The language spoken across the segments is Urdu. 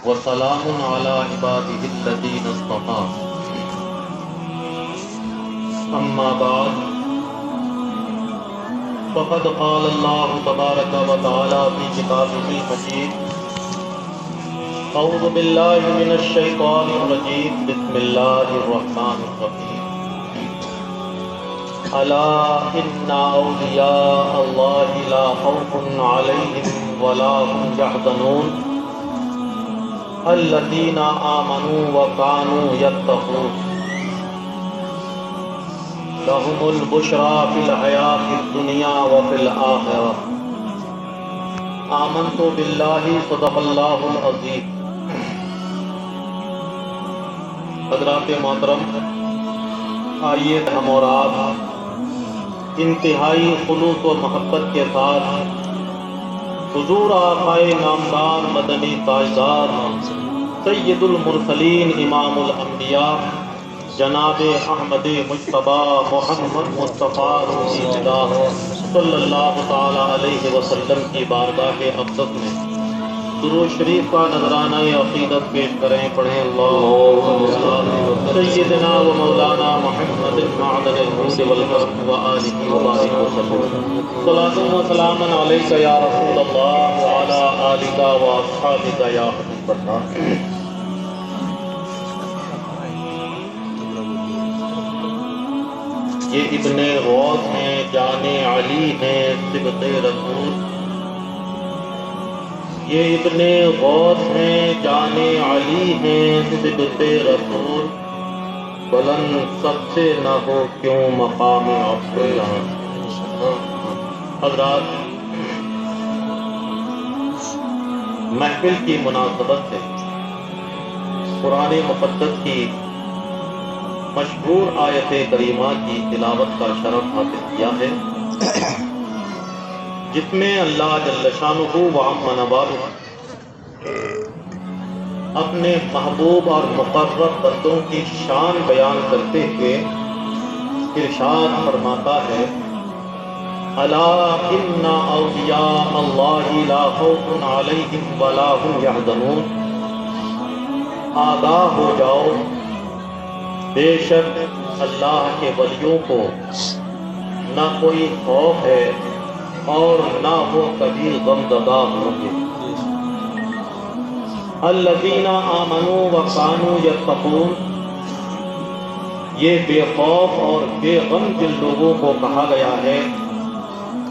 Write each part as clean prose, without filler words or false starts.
وسلام على عباده الذين اصطفى أما بعد فقد قال الله تبارك وتعالى في كتابه المجيد أعوذ بالله من الشيطان الرجيم بسم الله الرحمن الرحيم ألا إن أولياء الله لا خوف عليهم ولا هم يحزنون الذين آمنوا وكانوا يتقون لهم البشرى في الحياة الدنيا وفي الآخرة آمنت بالله صدق الله العظيم. حضرات محترم، آئیے ہم اور آپ انتہائی خلوص و محبت کے ساتھ حضور آقائے نامدار مدنی تاجدار سید المرسلین امام الانبیاء جناب احمد مجتبیٰ محمد مصطفیٰ روحی خدا صلی اللہ تعالی علیہ وسلم کی بارگاہ اقدس میں درود شریف کا نذرانہ عقیدت پیش کریں. پڑھیں اللہم سیدنا و مولانا محمد معدن الحسن والحسن و آلہ وبارک وسلم. صلاۃ و سلام علیک یا رسول اللہ وعلی آلک و اصحابک یا حبیب اللہ. یہ ابن غوث ہیں، جان علی ہیں، صبط رسول. یہ ابن غوث ہیں، جان علی ہیں، صبط رسول. بلند سب سے نہ ہو کیوں مقام افضل. حضرات، محفل کی مناسبت سے قرآن مقدس کی مشہور آیت کریمہ کی تلاوت کا شرف حاصل کیا ہے، جس میں اللہ جل شانہ وعم نوالہ اپنے محبوب اور مقرب بندوں کی شان بیان کرتے ہوئے ارشاد فرماتا ہے: الا ان اولیاء اللہ لا خوف علیہم ولا هم یحزنون. آگاہ ہو جاؤ، بے شک اللہ کے ولیوں کو نہ کوئی خوف ہے اور نہ وہ کبھی غم زدہ ہوں گے. الذین آمنوا وکانوا یتقون. یہ بے خوف اور بے غم جن لوگوں کو کہا گیا ہے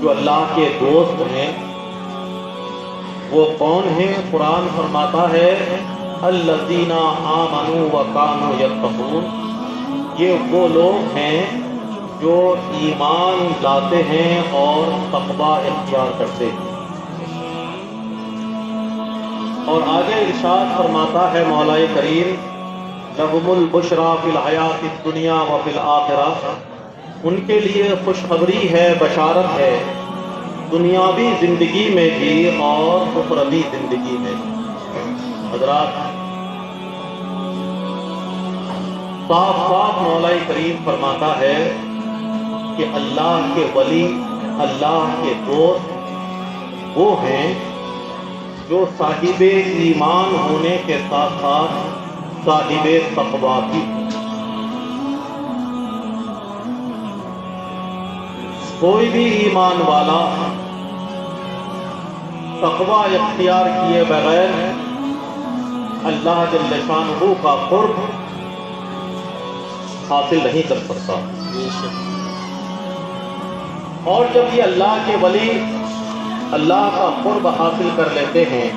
جو اللہ کے دوست ہیں، وہ کون ہیں؟ قرآن فرماتا ہے الذین آمنوا وکانوا یتقون. یہ وہ لوگ ہیں جو ایمان لاتے ہیں اور تقوی اختیار کرتے ہیں. اور آگے ارشاد فرماتا ہے مولا کریم: لہم البشریٰ فی الحیاۃ الدنیا وفی الآخرہ. ان کے لیے خوشخبری ہے، بشارت ہے، دنیاوی زندگی میں بھی اور اخروی زندگی میں. حضرات، صاف صاف مولا کریم فرماتا ہے کہ اللہ کے ولی، اللہ کے دوست وہ ہیں جو صاحب ایمان ہونے کے ساتھ ساتھ صاحب تقویٰ بھی. کوئی بھی ایمان والا تقویٰ اختیار کیے بغیر اللہ جل شانہ کا قرب حاصل نہیں کر سکتا. اور جب یہ اللہ کے ولی اللہ کا قرب حاصل کر لیتے ہیں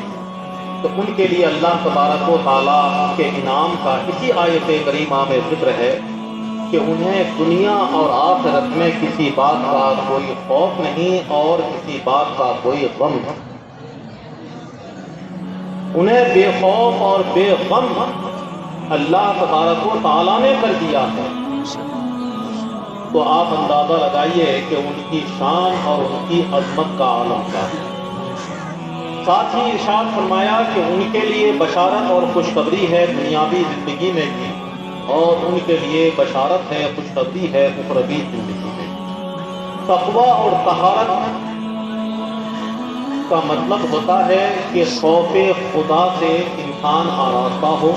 تو ان کے لیے اللہ تبارک و تعالیٰ کے انعام کا اسی آیت کریمہ میں ذکر ہے کہ انہیں دنیا اور آخرت میں کسی بات کا کوئی خوف نہیں اور کسی بات کا کوئی غم نہیں. انہیں بے خوف اور بے غم اللہ تبارک و تعالیٰ نے کر دیا ہے. تو آپ اندازہ لگائیے کہ ان کی شان اور ان کی عظمت کا عالم کیا ہے. ساتھ ہی ارشاد فرمایا کہ ان کے لیے بشارت اور خوشخبری ہے دنیاوی زندگی میں بھی، اور ان کے لیے بشارت ہے، خوشخبری ہے اخروی زندگی میں. تقویٰ اور طہارت کا مطلب ہوتا ہے کہ خوف خدا سے خان آراستہ ہو،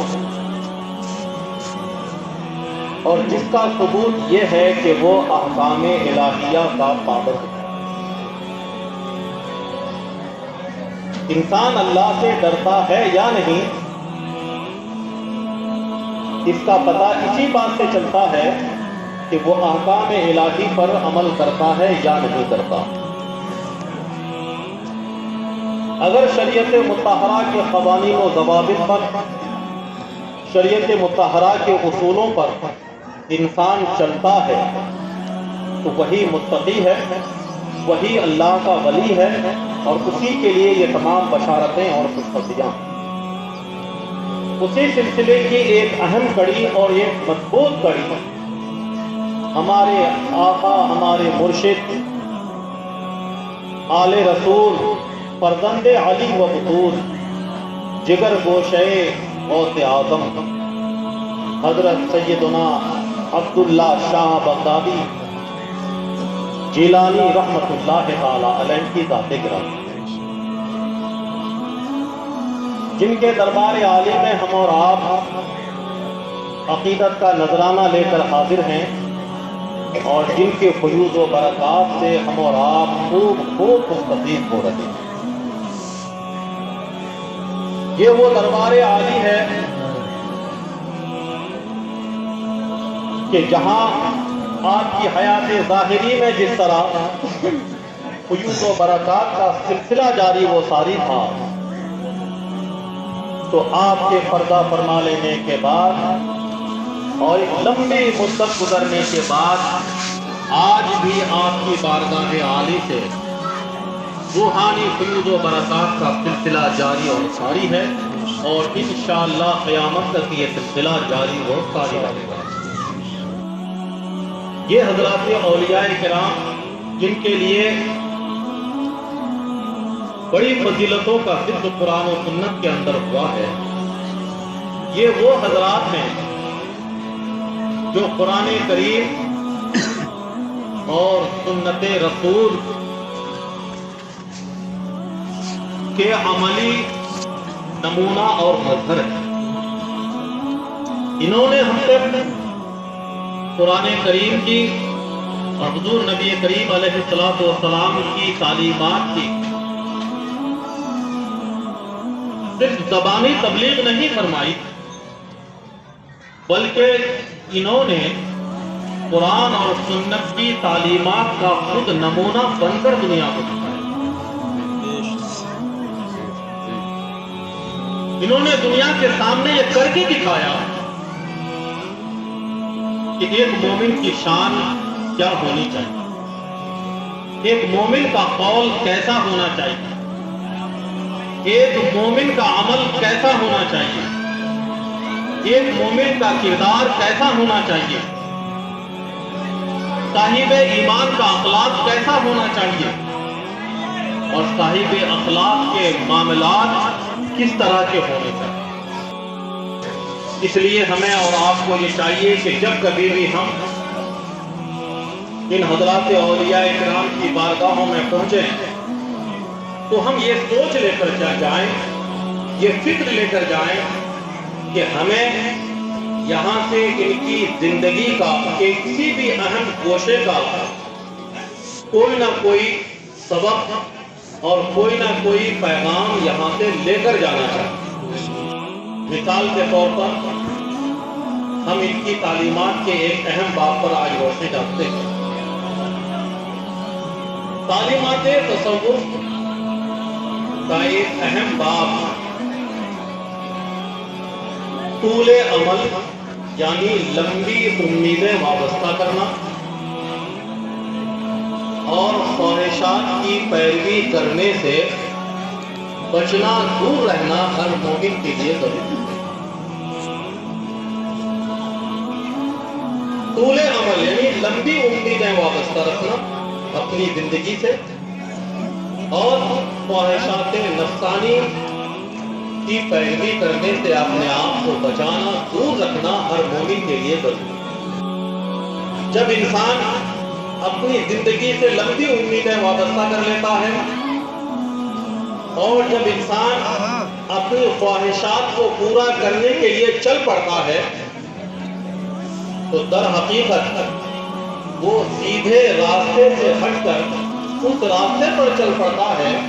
اور جس کا ثبوت یہ ہے کہ وہ احکام الہیہ کا پابند ہے۔ انسان اللہ سے ڈرتا ہے یا نہیں، اس کا پتہ اسی بات سے چلتا ہے کہ وہ احکام الہی پر عمل کرتا ہے یا نہیں کرتا۔ اگر شریعت مطہرہ کے قوانین و ضوابط پر، شریعت مطہرہ کے اصولوں پر انسان چلتا ہے تو وہی متقی ہے، وہی اللہ کا ولی ہے، اور اسی کے لیے یہ تمام بشارتیں اور خوشخبریاں۔ اسی سلسلے کی ایک اہم کڑی اور ایک مضبوط کڑی ہمارے آقا، ہمارے مرشد، آل رسول، فرزند علی و بطول، جگر گوشے غوث اعظم حضرت سیدنا عبداللہ شاہ بغدادی جیلانی رحمت اللہ تعالی علیہ کی ذات گرامی، جن کے دربار عالی میں ہم اور آپ عقیدت کا نذرانہ لے کر حاضر ہیں، اور جن کے فیوض و برکات سے ہم اور آپ خوب مستفید ہو رہے ہیں۔ یہ وہ دربار عالی ہے کہ جہاں آپ کی حیات ظاہری میں جس طرح فیوض و برکات کا سلسلہ جاری و ساری تھا، تو آپ کے پردہ فرما لینے کے بعد اور ایک لمبی مدت گزرنے کے بعد آج بھی آپ کی بارگاہ عالی سے روحانی فیوض و برکات کا سلسلہ جاری اور ساری ہے، اور انشاءاللہ قیامت تک یہ سلسلہ جاری و ساری رہے گا۔ یہ حضرات اولیاء کرام جن کے لیے بڑی فضیلتوں کا ذکر قرآن و سنت کے اندر ہوا ہے، یہ وہ حضرات ہیں جو قرآن کریم اور سنت رسول کے عملی نمونہ اور مظہر ہیں۔ انہوں نے ہم سے قرآن کریم کی اور حضور نبی کریم علیہ السلام کی تعلیمات کی صرف زبانی تبلیغ نہیں فرمائی، بلکہ انہوں نے قرآن اور سنت کی تعلیمات کا خود نمونہ بن کر دنیا کو دکھایا۔ انہوں نے دنیا کے سامنے یہ کر کے دکھایا کہ ایک مومن کی شان کیا ہونی چاہیے، ایک مومن کا قول کیسا ہونا چاہیے، ایک مومن کا عمل کیسا ہونا چاہیے، ایک مومن کا کردار کیسا ہونا چاہیے، صاحب ایمان کا اخلاق کیسا ہونا چاہیے، اور صاحب اخلاق کے معاملات کس طرح کے ہونے چاہیے۔ اس لیے ہمیں اور آپ کو یہ چاہیے کہ جب کبھی بھی ہم ان حضرات اولیاء کرام کی بارگاہوں میں پہنچیں تو ہم یہ سوچ لے کر جائیں، یہ فکر لے کر جائیں کہ ہمیں یہاں سے ان کی زندگی کا کسی بھی اہم گوشے کا کوئی نہ کوئی سبق اور کوئی نہ کوئی پیغام یہاں سے لے کر جانا چاہیے۔ مثال کے طور پر ہم ان کی تعلیمات کے ایک اہم باب پر آج روشنی ڈالتے ہیں۔ تعلیمات تصوف کا ایک اہم باب طول عمل یعنی لمبی امیدیں وابستہ کرنا اور خواہشات کی پیروی کرنے سے بچنا، دور رہنا ہر مومن کے لیے ضروری ہے۔ طول عمل یعنی لمبی امیدیں وابستہ رکھنا اپنی زندگی سے، اور خواہشات نفسانی کی پیروی کرنے سے اپنے آپ کو بچانا، دور رکھنا ہر مومن کے لیے ضروری ہے۔ جب انسان اپنی زندگی سے لمبی امیدیں وابستہ کر لیتا ہے، اور جب انسان اپنی خواہشات کو پورا کرنے کے لیے چل پڑتا ہے تو در حقیقت وہ سیدھے راستے سے ہٹ کر اس راستے پر چل پڑتا ہے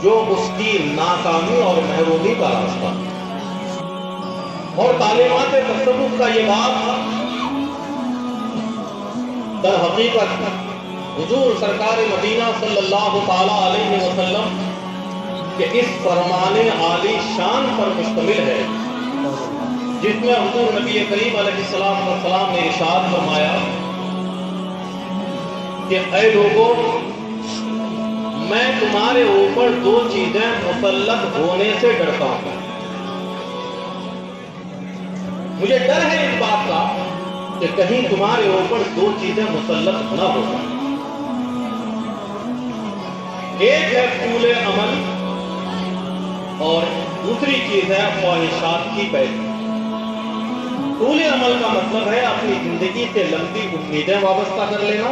جو اس کی ناکامی اور محرومی کا راستہ ہے۔ اور تعلیمات تصوف کا یہ بات در حقیقت حضور سرکار مدینہ صلی اللہ تعالی علیہ وسلم کہ اس فرمان عالی شان پر مشتمل ہے، جس میں حضور نبی کریم علیہ السلام نے ارشاد فرمایا کہ اے لوگوں، میں تمہارے اوپر دو چیزیں مسلط ہونے سے ڈرتا ہوں۔ مجھے ڈر ہے اس بات کا کہ کہیں تمہارے اوپر دو چیزیں مسلط نہ ہو جائیں۔ ایک ہے طول عمل اور دوسری چیز ہے خواہشات کی پیروی۔ طول عمل کا مطلب ہے اپنی زندگی سے لمبی امیدیں وابستہ کر لینا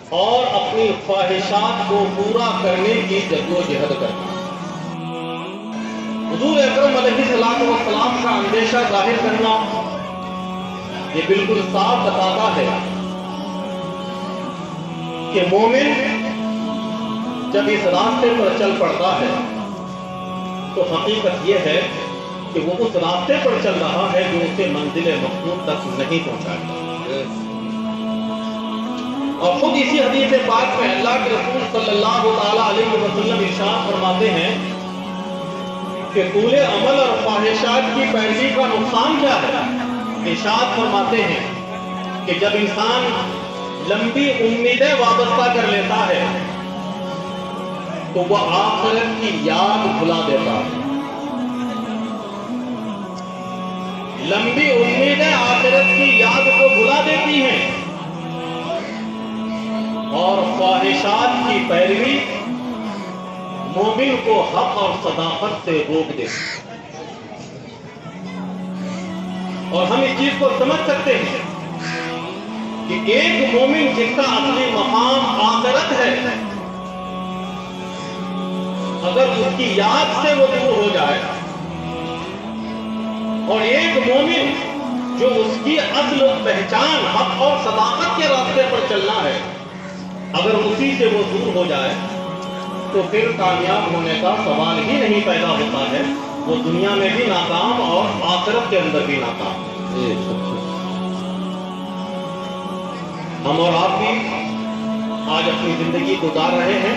اور اپنی خواہشات کو پورا کرنے کی جدوجہد کرنا۔ حضور اکرم علیہ السلام کا اندیشہ ظاہر کرنا یہ بالکل صاف بتاتا ہے کہ مومن جب اس راستے پر چل پڑتا ہے تو حقیقت یہ ہے کہ وہ اس راستے پر چل رہا ہے جو اسے منزل مقصود تک نہیں پہنچائے گا۔ اور خود اسی حدیث پاک میں اللہ کے رسول صلی اللہ تعالی علیہ وسلم ارشاد فرماتے ہیں کہ طول عمل اور خواہشات کی پیروی کا نقصان کیا ہے؟ ارشاد فرماتے ہیں کہ جب انسان لمبی امیدیں وابستہ کر لیتا ہے تو وہ آخرت کی یاد بھلا دیتا ہے۔ لمبی امیدیں آخرت کی یاد کو بھلا دیتی ہیں اور خواہشات کی پیروی مومن کو حق اور صداقت سے روک دیتی ہے۔ اور ہم اس چیز کو سمجھ سکتے ہیں کہ ایک مومن جس کا اصلی مقام آخرت ہے، اگر اس کی یاد سے وہ دور ہو جائے، اور ایک مومن جو اس کی اصل پہچان حق اور صداقت کے راستے پر چلنا ہے، اگر اسی سے وہ دور ہو جائے تو پھر کامیاب ہونے کا سوال ہی نہیں پیدا ہوتا ہے۔ وہ دنیا میں بھی ناکام اور آخرت کے اندر بھی ناکام۔ ہم اور آپ بھی آج اپنی زندگی گزار رہے ہیں،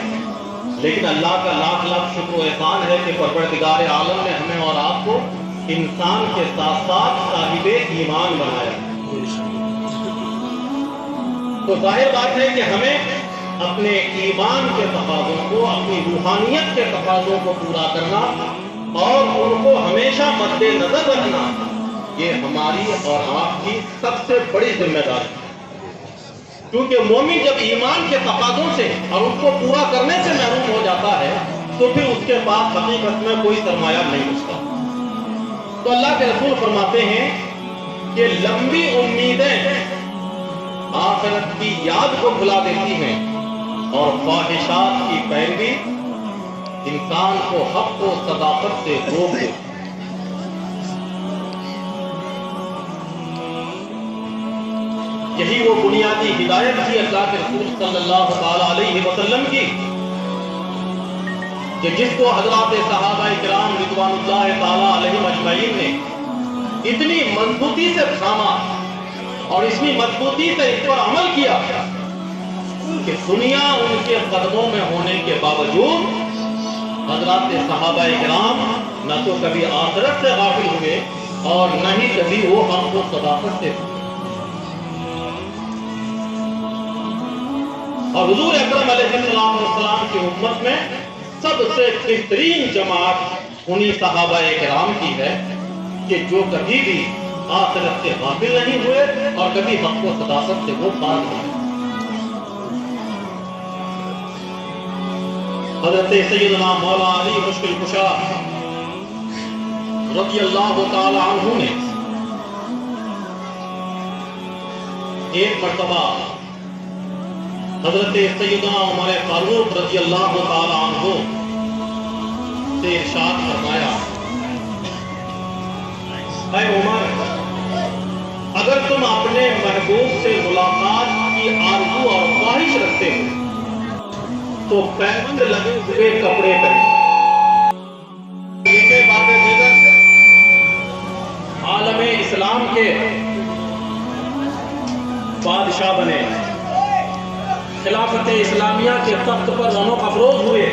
لیکن اللہ کا لاکھ لاکھ شکر و احسان ہے کہ پروردگار عالم نے ہمیں اور آپ کو انسان کے ساتھ ساتھ صاحب ایمان بنایا۔ تو ظاہر بات ہے کہ ہمیں اپنے ایمان کے تقاضوں کو، اپنی روحانیت کے تقاضوں کو پورا کرنا اور ان کو ہمیشہ مد نظر رکھنا، یہ ہماری اور آپ کی سب سے بڑی ذمہ داری ہے۔ کیونکہ مومن جب ایمان کے تقاضوں سے اور ان کو پورا کرنے سے محروم ہو جاتا ہے تو پھر اس کے پاس حقیقت میں کوئی سرمایہ نہیں بچتا۔ تو اللہ کے رسول فرماتے ہیں کہ لمبی امیدیں آخرت کی یاد کو بھلا دیتی ہیں اور خواہشات کی پیروی انسان کو حق و صداقت سے روک دیتی ہے۔ یہی وہ بنیادی ہدایت تھی اللہ کے رسول صلی اللہ تعالی علیہ وسلم کی کہ جس کو حضرات صحابہ کرام رضوان اللہ تعالی علیہم اجمعین نے اتنی مضبوطی سے تھاما اور اتنی مضبوطی سے اس پر عمل کیا کہ دنیا ان کے قدموں میں ہونے کے باوجود حضرات صحابہ کرام نہ تو کبھی آخرت سے غافل ہوئے اور نہ ہی کبھی وہ حق و صداقت سے ہوئے۔ اور حضور اکرم علیہ السلام کی امت میں سب سے بہترین جماعت انہی صحابہ کرام کی ہے کہ جو کبھی بھی آخرت سے غافل نہیں ہوئے اور کبھی حق و صداقت سے وہ باز نہیں۔ حضرت سیدنا مولا علی مشکل کشا رضی اللہ تعالی عنہ نے ایک مرتبہ حضرت سیدنا عمر فاروق رضی اللہ تعالی عنہ سے ارشاد فرمایا، اے عمر، اگر تم اپنے محبوب سے ملاقات کی آرزو اور خواہش رکھتے ہو تو پیبند لگے ہوئے کپڑے پہنو۔ یہ بات دیگر عالم اسلام کے بادشاہ بنے، خلافت اسلامیہ کے تخت پر رونق افروز ہوئے،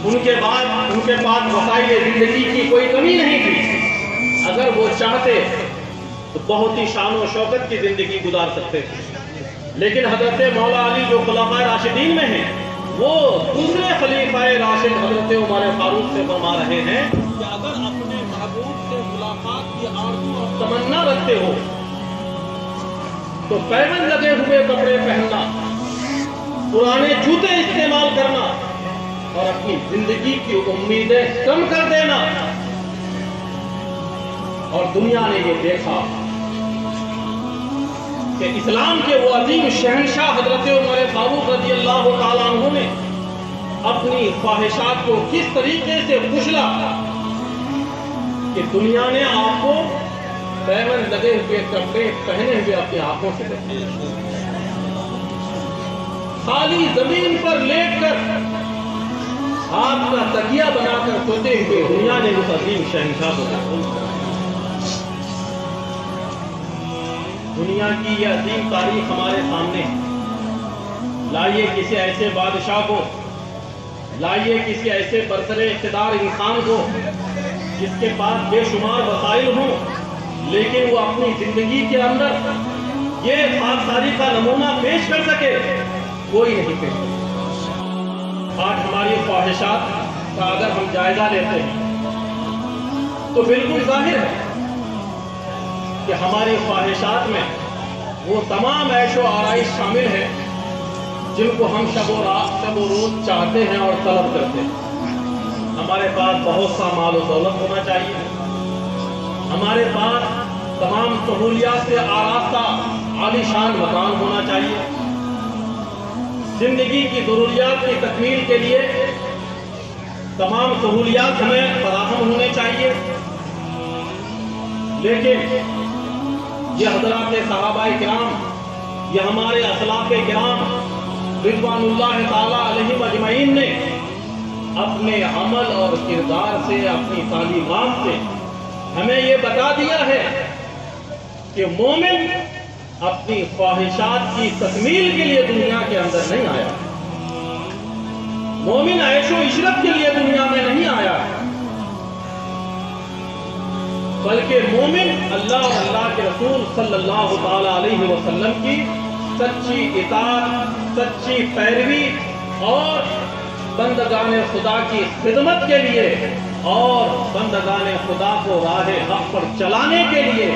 ان کے بعد ان کے پاس وسائل زندگی کی کوئی کمی نہیں تھی۔ اگر وہ چاہتے تو بہت ہی شان و شوکت کی زندگی گزار سکتے تھے، لیکن حضرت مولا علی جو خلفائے راشدین میں ہیں، وہ دوسرے خلیفہ راشد حضرت عمر فاروق سے فرما رہے ہیں کہ اگر اپنے محبوب سے ملاقات کی آرزو اور تمنا رکھتے ہو تو پیبند لگے ہوئے کپڑے پہننا، پرانے جوتے استعمال کرنا اور اپنی زندگی کی امیدیں کم کر دینا۔ اور دنیا نے یہ دیکھا کہ اسلام کے وہ عظیم شہنشاہ حضرت عمر فاروق رضی اللہ تعالیٰ عنہ نے اپنی خواہشات کو کس طریقے سے کچلا کہ دنیا نے آپ کو پیبند لگے ہوئے کپڑے پہنے ہوئے اپنی آنکھوں سے دیکھا، خالی زمین پر لیٹ کر آپ کا تکیہ بنا کر سوتے ہوئے دنیا نے اس عظیم شہنشاہ کو دیکھا۔ دنیا کی یہ عظیم تاریخ ہمارے سامنے ہے۔ لائیے کسی ایسے بادشاہ کو، لائیے کسی ایسے برسر اقتدار انسان کو جس کے پاس بے شمار وسائل ہوں، لیکن وہ اپنی زندگی کے اندر یہ خاکساری کا نمونہ پیش کر سکے، کوئی نہیں پیش کر سکتا۔ آج ہماری خواہشات کا اگر ہم جائزہ لیتے ہیں تو بالکل ظاہر ہے کہ ہماری خواہشات میں وہ تمام عیش و آرائش شامل ہے جن کو ہم شب و روز چاہتے ہیں اور طلب کرتے ہیں۔ ہمارے پاس بہت سا مال و دولت ہونا چاہیے، ہمارے پاس تمام سہولیات سے آراستہ عالی شان مکان ہونا چاہیے، زندگی کی ضروریات کی تکمیل کے لیے تمام سہولیات ہمیں فراہم ہونے چاہیے، لیکن یہ حضرات صحابہ کرام، یہ ہمارے اسلاف کرام رضوان اللہ تعالیٰ علیہم اجمعین نے اپنے عمل اور کردار سے، اپنی تعلیمات سے ہمیں یہ بتا دیا ہے کہ مومن اپنی خواہشات کی تکمیل کے لیے دنیا کے اندر نہیں آیا، مومن عیش و عشرت کے لیے دنیا میں نہیں آیا، بلکہ مومن اللہ اور اللہ کے رسول صلی اللہ تعالی علیہ وسلم کی سچی اطاعت، سچی پیروی اور بندگان خدا کی خدمت کے لیے اور بندگان خدا کو راہ حق پر چلانے کے لیے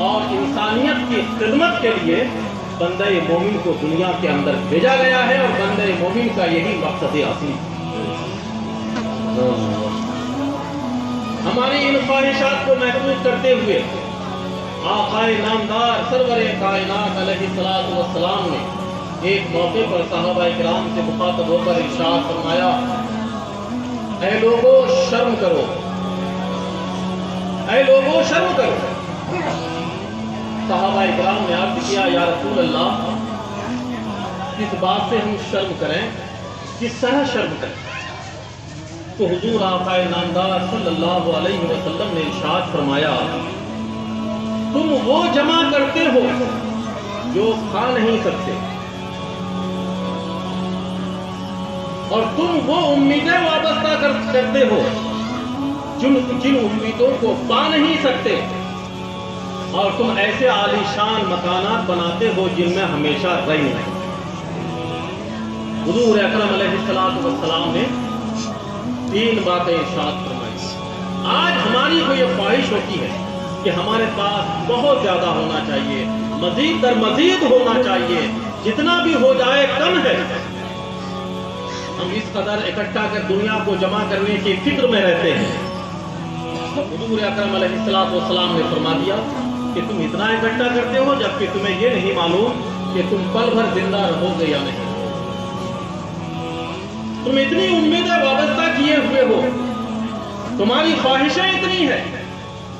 اور انسانیت کی خدمت کے لیے بندہ مومن کو دنیا کے اندر بھیجا گیا ہے، اور بندہ مومن کا یہی مقصد اصلی ہے۔ ہماری ان خواہشات کو محفوظ کرتے ہوئے آقائے نامدار سرور کائنات علیہ الصلوۃ والسلام نے ایک موقع پر صحابہ کرام سے مخاطب ہو کر ارشاد فرمایا، اے لوگو شرم کرو، اے لوگو شرم کرو۔ صحابہ کرام نے عرض کیا، یا رسول اللہ، کس بات سے ہم شرم کریں، کس طرح شرم کریں؟ تو حضور آقائے نامدار صلی اللہ علیہ وسلم نے ارشاد فرمایا، تم وہ جمع کرتے ہو جو کھا نہیں سکتے، اور تم وہ امیدیں وابستہ کرتے ہو جن امیدوں کو پا نہیں سکتے، اور تم ایسے عالی شان مکانات بناتے ہو جن میں ہمیشہ رہیں گے۔ حضور اکرم علیہ السلام نے تین باتیں ارشاد فرمائی۔ آج ہماری کو یہ خواہش ہوتی ہے کہ ہمارے پاس بہت زیادہ ہونا چاہیے، مزید در مزید ہونا چاہیے، جتنا بھی ہو جائے کم ہے۔ ہم اس قدر اکٹھا کر دنیا کو جمع کرنے کی فکر میں رہتے ہیں۔ حضور اکرم علیہ السلام نے فرما دیا کہ تم اتنا اکٹھا کرتے ہو جبکہ تمہیں یہ نہیں معلوم کہ تم پل بھر زندہ رہو گے یا نہیں۔ تم اتنی امیدیں وابستہ کیے ہوئے ہو تمہاری خواہشیں اتنی ہیں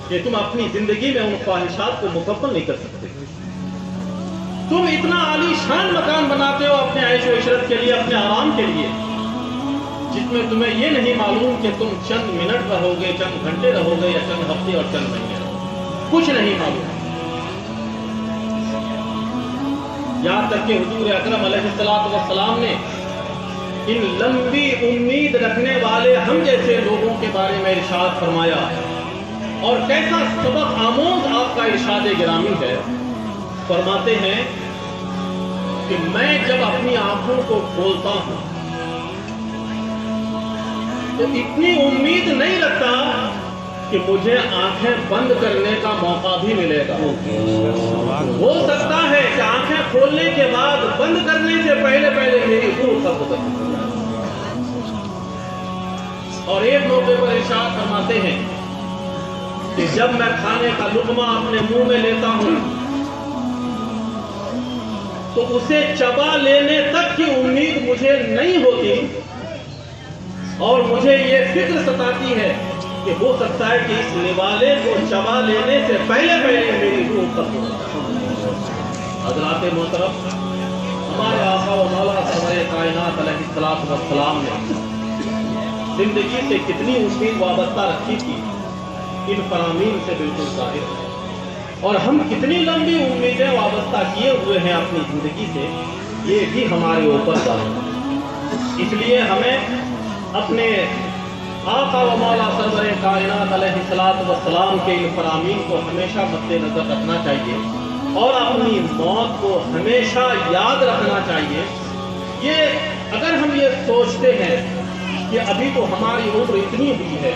کہ تم اپنی زندگی میں ان خواہشات کو مکمل نہیں کر سکتے. تم اتنا عالی شان مکان بناتے ہو اپنے عیش و عشرت کے لیے، اپنے آرام کے لیے، جس میں تمہیں یہ نہیں معلوم کہ تم چند منٹ رہو گے، چند گھنٹے رہو گے، یا چند ہفتے اور چند مہینے رہو گے. کچھ نہیں معلوم. یہاں تک کہ حضور اکرم علیہ السلام نے ان لمبی امید رکھنے والے ہم جیسے لوگوں کے بارے میں ارشاد فرمایا. اور کیسا سبق آموز آپ کا ارشاد گرامی ہے. فرماتے ہیں کہ میں جب اپنی آنکھوں کو کھولتا ہوں تو اتنی امید نہیں رکھتا کہ مجھے آنکھیں بند کرنے کا موقع بھی ملے گا. ہو سکتا ہے کہ آنکھیں کھولنے کے بعد بند کرنے سے پہلے میری روح ختم ہو جائے. اور ایک موقع پر ارشاد فرماتے ہیں کہ جب میں کھانے کا لقمہ اپنے منہ میں لیتا ہوں تو اسے چبا لینے تک کی امید مجھے نہیں ہوتی، اور مجھے یہ فکر ستاتی ہے کہ ہو سکتا ہے کہ اس نوالے کو چبا لینے سے پہلے میری روح ختم ہو جائے. حضرات محترم، ہمارے آقا و مولا سرور کائنات علیہ السلام نے زندگی سے کتنی امید وابستہ رکھی تھی، ان فرامین سے بالکل ظاہر ہے. اور ہم کتنی لمبی امیدیں وابستہ کیے ہوئے ہیں اپنی زندگی سے، یہ بھی ہمارے اوپر ظاہر ہے. اس لیے ہمیں اپنے آقا و مولا سرور کائنات علیہ السلام کے ان فرامین کو ہمیشہ مد نظر رکھنا چاہیے، اور اپنی موت کو ہمیشہ یاد رکھنا چاہیے. یہ اگر ہم یہ سوچتے ہیں کہ ابھی تو ہماری عمر اتنی ہوئی ہے،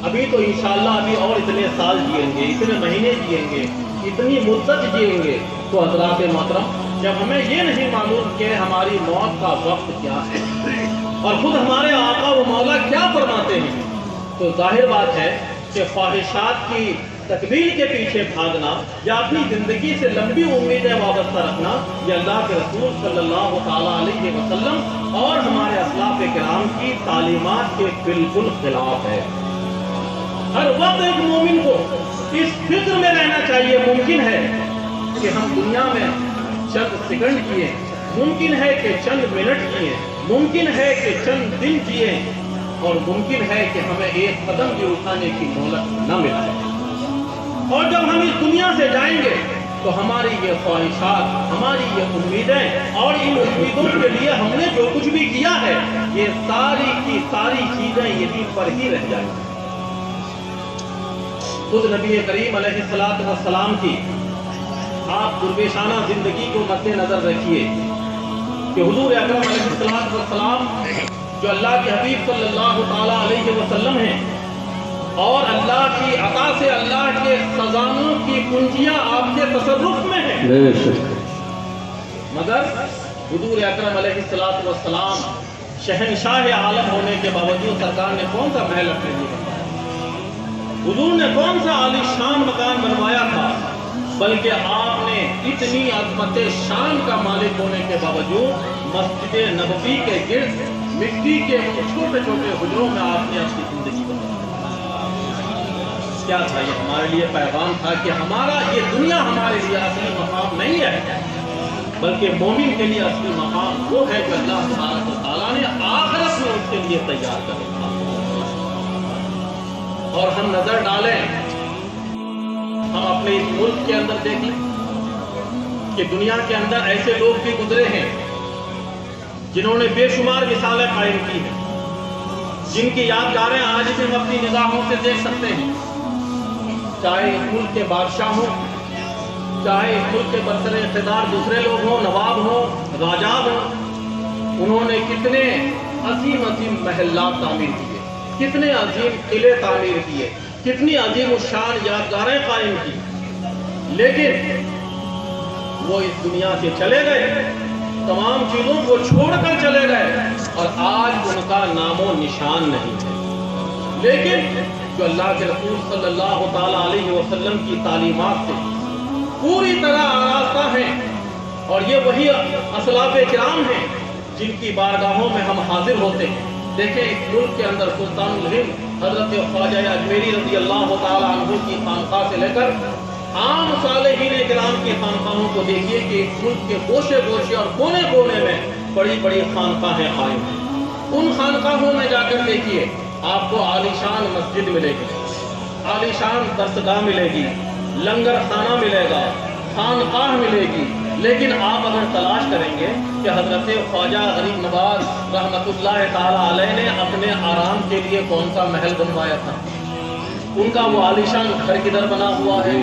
ابھی تو انشاءاللہ ابھی اور اتنے سال جئیں گے، اتنے مہینے جئیں گے، اتنی مدت جئیں گے، تو حضرات محترم، جب ہمیں یہ نہیں معلوم کہ ہماری موت کا وقت کیا ہے اور خود ہمارے آقا و مولا کیا فرماتے ہیں، تو ظاہر بات ہے کہ خواہشات کی تکمیل کے پیچھے بھاگنا یا اپنی زندگی سے لمبی امیدیں وابستہ رکھنا، یہ اللہ کے رسول صلی اللہ تعالیٰ علیہ وسلم اور ہمارے اسلاف کرام کی تعلیمات کے بالکل خلاف ہے. ہر وقت ایک مومن کو اس فکر میں رہنا چاہیے، ممکن ہے کہ ہم دنیا میں چند سیکنڈ جیے، ممکن ہے کہ چند منٹ جیے، ممکن ہے کہ چند دن جیے، اور ممکن ہے کہ ہمیں ایک قدم بھی اٹھانے کی مہلت نہ مل جائے. اور جب ہم اس دنیا سے جائیں گے تو ہماری یہ خواہشات، ہماری یہ امیدیں اور ان امیدوں کے لیے ہم نے جو کچھ بھی کیا ہے، یہ ساری کی ساری چیزیں یہیں پر ہی رہ جائیں گی. خود نبی کریم علیہ السلام کی آپ درویشانہ زندگی کو مد نظر رکھیے کہ حضور اکرم علیہ السلام جو اللہ کے حبیب صلی اللہ تعالیٰ علیہ وسلم ہیں، اور اللہ کی عطا سے اللہ کے خزانوں کی کنجیاں آپ کے تصرف میں ہیں، مگر حضور اکرم علیہ السلام شہنشاہ عالم ہونے کے باوجود سرکار نے کون سا محل اپنے لیے بنوایا؟ حضور نے کون سا عالی شان مکان بنوایا تھا؟ بلکہ آپ نے اتنی عظمت شان کا مالک ہونے کے باوجود مسجد نبوی کے گرد مٹی کے چھوٹے چھوٹے حجروں میں آپ نے اپنی زندگی بنائی. کیا تھا یہ؟ ہمارے لیے پیغام تھا کہ ہمارا یہ دنیا ہمارے لیے اصلی مقام نہیں ہے، بلکہ مومن کے لیے اصلی مقام وہ ہے جو اللہ تبارک و تعالیٰ نے آخرت میں اس کے لیے تیار کر رکھا. اور ہم نظر ڈالیں، ہم اپنے اس ملک کے اندر دیکھیں کہ دنیا کے اندر ایسے لوگ بھی گزرے ہیں جنہوں نے بے شمار مثالیں قائم کی ہیں، جن کی یادگاریں آج بھی ہم اپنی نگاہوں سے دیکھ سکتے ہیں. چاہے اس ملک کے بادشاہ ہوں، چاہے اس ملک کے برسر اقتدار دوسرے لوگ ہوں، نواب ہوں، راجاب ہوں، انہوں نے کتنے عظیم عظیم محلات تعمیر کیے، کتنے عظیم قلعے تعمیر کیے، کتنی عظیم الشان یادگاریں قائم کی، لیکن وہ اس دنیا سے چلے گئے، تمام چیزوں کو چھوڑ کر چلے گئے، اور آج ان کا نام و نشان نہیں ہے. لیکن جو اللہ کے رسول صلی اللہ تعالیٰ علیہ وسلم کی تعلیمات سے پوری طرح آراستہ ہیں، اور یہ وہی اسلاف کرام ہیں جن کی بارگاہوں میں ہم حاضر ہوتے ہیں. دیکھیں اس ملک کے اندر سلطان الہند حضرت خواجہ اجمیری رضی اللہ تعالیٰ عنہ کی خانقاہ سے لے کر عام صالحین کرام کی خانقاہوں کو دیکھیے کہ ملک کے گوشے گوشے اور کونے کونے میں بڑی بڑی خانقاہیں قائم ہیں۔ ان خانقاہوں میں جا کر دیکھیے آپ کو عالیشان مسجد ملے گی، عالیشان درسگاہ ملے گی، لنگر خانہ ملے گا، خانقاہ ملے گی، لیکن آپ اگر تلاش کریں گے کہ حضرت خواجہ غریب نواز رحمۃ اللہ تعالیٰ علیہ نے اپنے آرام کے لیے کون سا محل بنوایا تھا، ان کا وہ عالیشان گھر کدھر بنا ہوا ہے؟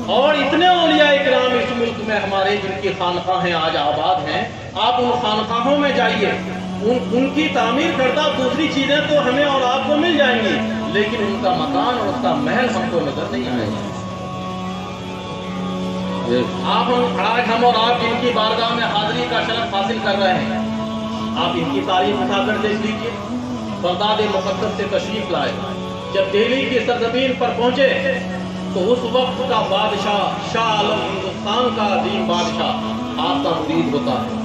اور اتنے اولیاء اکرام اس ملک میں ہمارے جن کی خانقاہیں آج آباد ہیں، آپ ان خانقاہوں میں جائیے، ان کی تعمیر کردہ دوسری چیزیں تو ہمیں اور آپ کو مل جائیں گی، لیکن ان کا مکان اور اس کا محل ہم کو نظر نہیں آئے گا۔ آج ہم اور آپ جن کی بارگاہ میں حاضری کا شرف حاصل کر رہے ہیں، آپ ان کی تاریخ اٹھا کر دیکھ لیجیے۔ بغداد مقدس سے تشریف لائے، جب دہلی کی سرزمین پر پہنچے تو اس وقت کا بادشاہ شاہ عالم ہندوستان کا عظیم بادشاہ آپ کا مرید ہوتا ہے،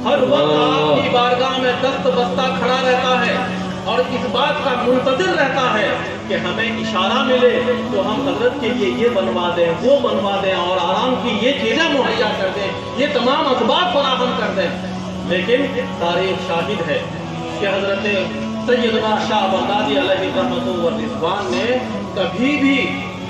ہر وقت آپ کی بارگاہ میں دست بستہ کھڑا رہتا ہے اور اس بات کا منتظر رہتا ہے کہ ہمیں اشارہ ملے تو ہم حضرت کے لیے یہ بنوا دیں، وہ بنوا دیں، اور آرام کی یہ چیزیں مہیا کر دیں، یہ تمام اسباب فراہم کر دیں۔ لیکن تاریخ شاہد ہے کہ حضرت سیدنا شاہ بغدادی علیہ رحمۃ و رضوان نے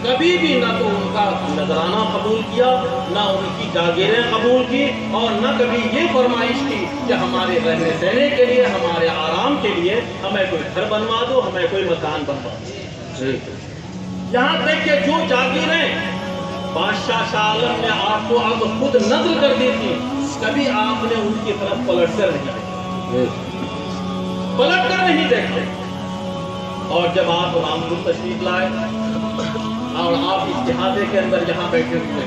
کبھی بھی نہ تو ان کا نذرانہ قبول کیا، نہ ان کی جاگیریں قبول کی، اور نہ کبھی یہ فرمائش کی کہ ہمارے رہنے سہنے کے لیے، ہمارے آرام کے لیے ہمیں کوئی گھر بنوا دو، ہمیں کوئی مکان بنوا دو۔ یہاں تک کہ جو جاگیریں بادشاہ شاہ عالم نے آپ کو اب خود نذر کر دی تھی، کبھی آپ نے ان کی طرف پلٹ کر نہیں دیکھے۔ اور جب آپ رامپور تشریف لائے اور آپ اس احاطے کے اندر یہاں بیٹھے ہوئے،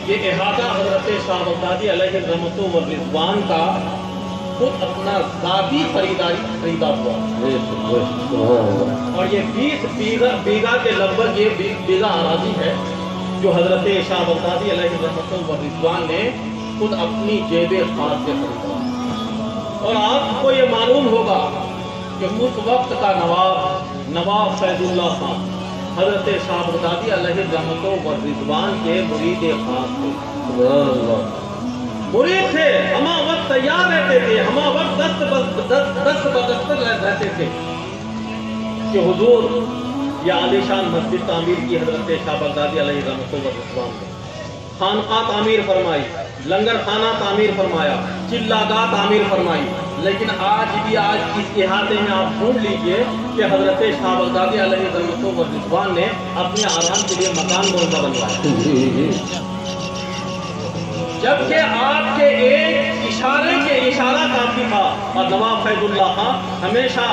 یہ احاطہ حضرت شاہ بغدادی علیہ رحمۃ و رضوان کا خود اپنا ذاتی خریدا ہوا، اور یہ 20 بیگھہ کے لگ بھگ یہ بیگھہ اراضی ہے جو حضرت شاہ بغدادی علیہ رحمۃ و رضوان نے خود اپنی جیب خاص سے خریدا۔ اور آپ کو یہ معلوم ہوگا کہ اس وقت کا نواب فیض اللہ خان حضرت شاہ بغدادی علیہ رحمۃ و رضوان کے مرید خاص تھے، مرید تھے، ہما وقت تیار رہتے تھے، ہما وقت دست بدستر رہتے تھے کہ حضور یہ عالیشان مسجد تعمیر کی حضرت شاہ بغدادی علیہ رحمۃ و رضوان نے، خانقاہ تعمیر فرمائی، لنگر خانہ تعمیر فرمایا، چلاگاہ تعمیر فرمائی، لیکن آج اس احاطے میں آپ ڈھونڈ لیجئے کہ حضرت شاہ بغدادی علیہ رحمۃ و رضوان نے اپنے آرام کے لیے مکان کون سا بنوایا، جبکہ آپ کے ایک اشارہ کافی تھا۔ اور نواب فیض اللہ خان ہمیشہ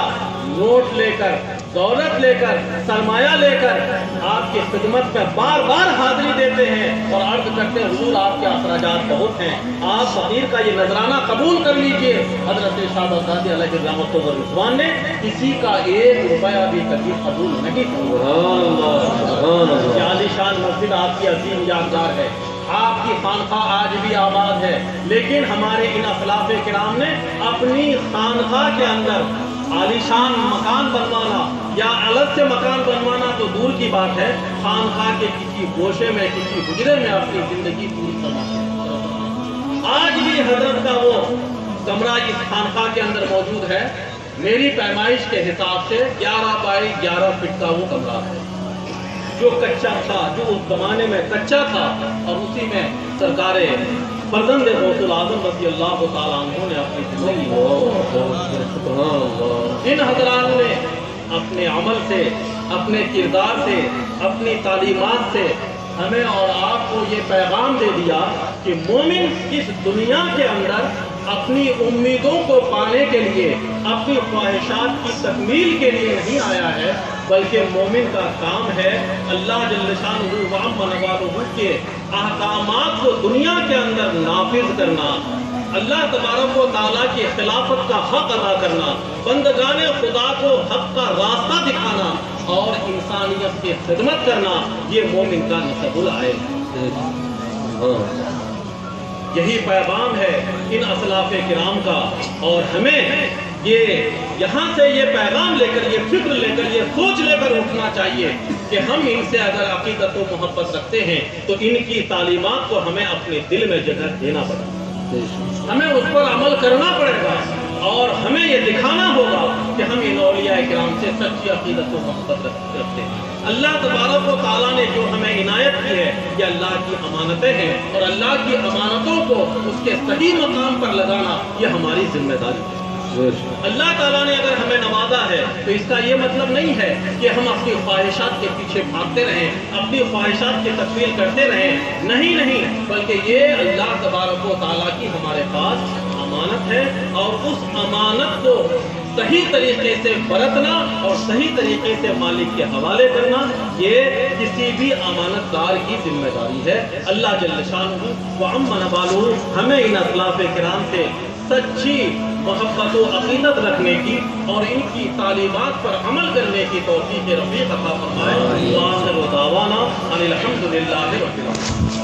نوٹ لے کر، دولت لے کر، سرمایہ لے کر آپ کی خدمت میں بار بار حاضری دیتے ہیں اور عرض کرتے ہیں حضور آپ کے اخراجات بہت ہیں، آپ فقیر کا یہ نذرانہ قبول کر لیجئے۔ حضرت شاہ بغدادی علیہ رحمۃ و رضوان نے کسی کا 1 روپیہ بھی کبھی قبول نہیں کیا۔ یہ عالیشان مسجد آپ کی عظیم یادگار ہے، آپ کی خانقاہ آج بھی آباد ہے، لیکن ہمارے ان اسلاف کرام نے اپنی خانقاہ کے اندر عالیشان مکان بنوانا یا الگ سے مکان بنوانا تو دور کی بات ہے، خانقاہ کے کسی گوشے میں، کسی حجرے میں اپنی زندگی پوری کرنا۔ آج بھی حضرت کا وہ کمرہ اس خانقاہ کے اندر موجود ہے، میری پیمائش کے حساب سے 11 بائی 11 فٹ کا وہ کمرہ ہے، جو کچا تھا، جو اس زمانے میں کچا تھا، اور اسی میں سرکار فرزند غوث الاعظم رضی اللہ تعالیٰ عنہ نے اپنی زندگی، ان حضرات نے اپنے عمل سے، اپنے کردار سے، اپنی تعلیمات سے ہمیں اور آپ کو یہ پیغام دے دیا کہ مومن اس دنیا کے اندر اپنی امیدوں کو پانے کے لیے، اپنی خواہشات کی تکمیل کے لیے نہیں آیا ہے، بلکہ مومن کا کام ہے اللہ جل شانہ وعم نوالہ کے احکامات کو دنیا کے اندر نافذ کرنا، اللہ تبارک و تعالیٰ کی خلافت کا حق ادا کرنا، بندگان خدا کو حق کا راستہ دکھانا اور انسانیت کی خدمت کرنا، یہ مومن کا نصب العین۔ یہی پیغام ہے ان اسلاف کرام کا، اور ہمیں یہ یہاں سے یہ پیغام لے کر، یہ فکر لے کر، یہ سوچ لے کر اٹھنا چاہیے کہ ہم ان سے اگر عقیدت و محبت رکھتے ہیں تو ان کی تعلیمات کو ہمیں اپنے دل میں جگہ دینا پڑے گا، ہمیں اس پر عمل کرنا پڑے گا، اور ہمیں یہ دکھانا ہوگا کہ ہم ان اولیاء کرام سے سچی عقیدت و محبت رکھتے ہیں۔ اللہ تبارک و تعالیٰ نے جو ہمیں عنایت کی ہے یہ اللہ کی امانتیں ہیں، اور اللہ کی امانتوں کو اس کے صحیح مقام پر لگانا یہ ہماری ذمہ داری ہے۔ اللہ تعالیٰ نے اگر ہمیں نوازا ہے تو اس کا یہ مطلب نہیں ہے کہ ہم اپنی خواہشات کے پیچھے بھاگتے رہیں، اپنی خواہشات کی تکمیل کرتے رہیں، نہیں، بلکہ یہ اللہ تبارک و تعالیٰ کی ہمارے پاس امانت ہے، اور اس امانت کو صحیح طریقے سے برتنا اور صحیح طریقے سے مالک کے حوالے کرنا یہ کسی بھی امانت دار کی ذمہ داری ہے۔ اللہ جل شانہ وعم نوالہ ہمیں ان اسلاف کرام سے سچی محبت و عقیدت رکھنے کی اور ان کی تعلیمات پر عمل کرنے کی توفیق رفیق عطا فرمائے۔ وآخر دعوانا ان الحمد للہ رب العالمین۔